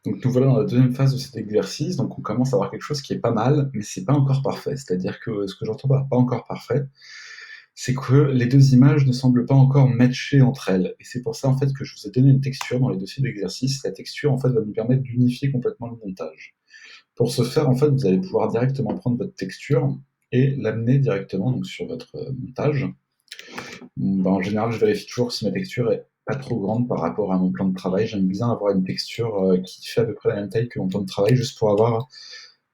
Donc nous voilà dans la deuxième phase de cet exercice, donc on commence à avoir quelque chose qui est pas mal, mais c'est pas encore parfait. C'est-à-dire que ce que j'entends par pas encore parfait, c'est que les 2 images ne semblent pas encore matcher entre elles et c'est pour ça, en fait, que je vous ai donné une texture dans les dossiers d'exercice. La texture, en fait, va nous permettre d'unifier complètement le montage. Pour ce faire, en fait, vous allez pouvoir directement prendre votre texture et l'amener directement donc sur votre, montage. En général, je vérifie toujours si ma texture est pas trop grande par rapport à mon plan de travail. J'aime bien avoir une texture qui fait à peu près la même taille que mon plan de travail, juste pour avoir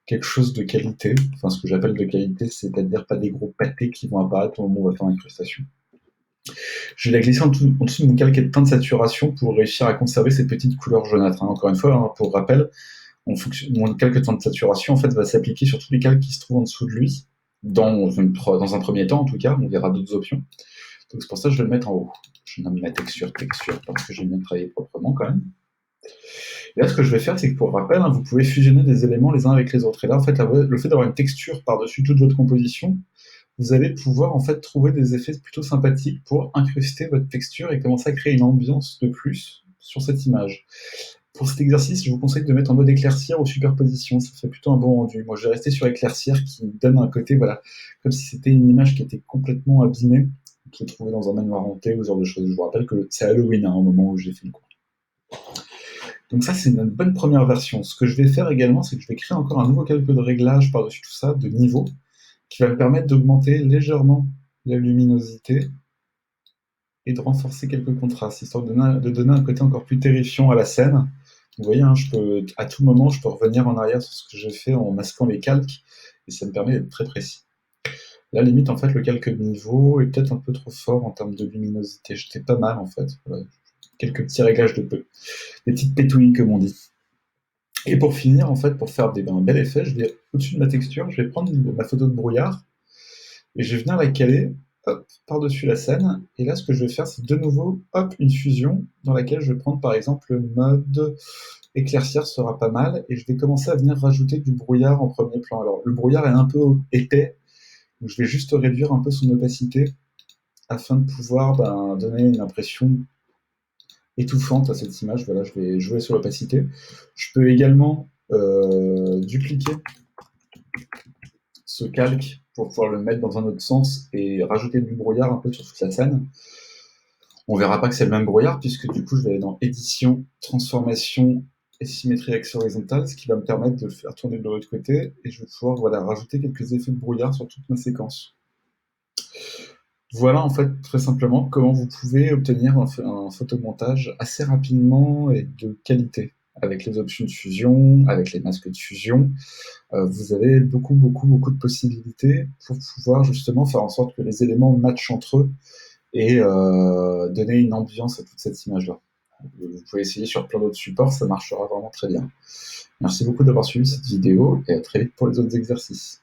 quelque chose de qualité. Enfin, ce que j'appelle de qualité, c'est-à-dire pas des gros pâtés qui vont apparaître au moment où on va faire l'incrustation. Je vais la glisser en dessous de mon calque de teint de saturation pour réussir à conserver ces petites couleurs jaunâtres. Encore une fois, pour rappel, mon calque de teint de saturation en fait, va s'appliquer sur tous les calques qui se trouvent en dessous de lui, dans un premier temps en tout cas, on verra d'autres options. Donc c'est pour ça que je vais le mettre en haut. Je nomme ma texture parce que j'aime bien travailler proprement quand même. Et là, ce que je vais faire, c'est que pour rappel, vous pouvez fusionner des éléments les uns avec les autres. Et là, en fait, le fait d'avoir une texture par-dessus toute votre composition, vous allez pouvoir en fait trouver des effets plutôt sympathiques pour incruster votre texture et commencer à créer une ambiance de plus sur cette image. Pour cet exercice, je vous conseille de mettre en mode éclaircir ou superposition, ça fait plutôt un bon rendu. Moi, je vais rester sur éclaircir qui donne un côté, voilà, comme si c'était une image qui était complètement abîmée, qui est trouvée dans un manoir hanté ou ce genre de choses. Je vous rappelle que c'est Halloween au moment où j'ai fait le cours. Donc ça, c'est une bonne première version. Ce que je vais faire également, c'est que je vais créer encore un nouveau calque de réglage par-dessus tout ça, de niveau, qui va me permettre d'augmenter légèrement la luminosité et de renforcer quelques contrastes, histoire de donner un côté encore plus terrifiant à la scène. Vous voyez, à tout moment, je peux revenir en arrière sur ce que j'ai fait en masquant les calques, et ça me permet d'être très précis. Là, limite, en fait, le calque de niveau est peut-être un peu trop fort en termes de luminosité. J'étais pas mal, en fait. Voilà. Quelques petits réglages de peu. Des petites pétouilles, comme on dit. Et pour finir, en fait, pour faire un bel effet, je vais, au-dessus de ma texture, je vais prendre ma photo de brouillard, et je vais venir la caler, hop, par-dessus la scène. Et là, ce que je vais faire, c'est de nouveau, hop, une fusion, dans laquelle je vais prendre, par exemple, le mode éclaircir sera pas mal, et je vais commencer à venir rajouter du brouillard en premier plan. Alors, le brouillard est un peu épais, donc je vais juste réduire un peu son opacité, afin de pouvoir donner une impression étouffante à cette image. Voilà, je vais jouer sur l'opacité. Je peux également dupliquer ce calque pour pouvoir le mettre dans un autre sens et rajouter du brouillard un peu sur toute la scène. On verra pas que c'est le même brouillard puisque du coup je vais aller dans édition, transformation et symétrie axe horizontale, ce qui va me permettre de le faire tourner de l'autre côté et je vais pouvoir rajouter quelques effets de brouillard sur toute ma séquence. Voilà en fait très simplement comment vous pouvez obtenir un photomontage assez rapidement et de qualité. Avec les options de fusion, avec les masques de fusion, vous avez beaucoup de possibilités pour pouvoir justement faire en sorte que les éléments matchent entre eux et donner une ambiance à toute cette image-là. Vous pouvez essayer sur plein d'autres supports, ça marchera vraiment très bien. Merci beaucoup d'avoir suivi cette vidéo et à très vite pour les autres exercices.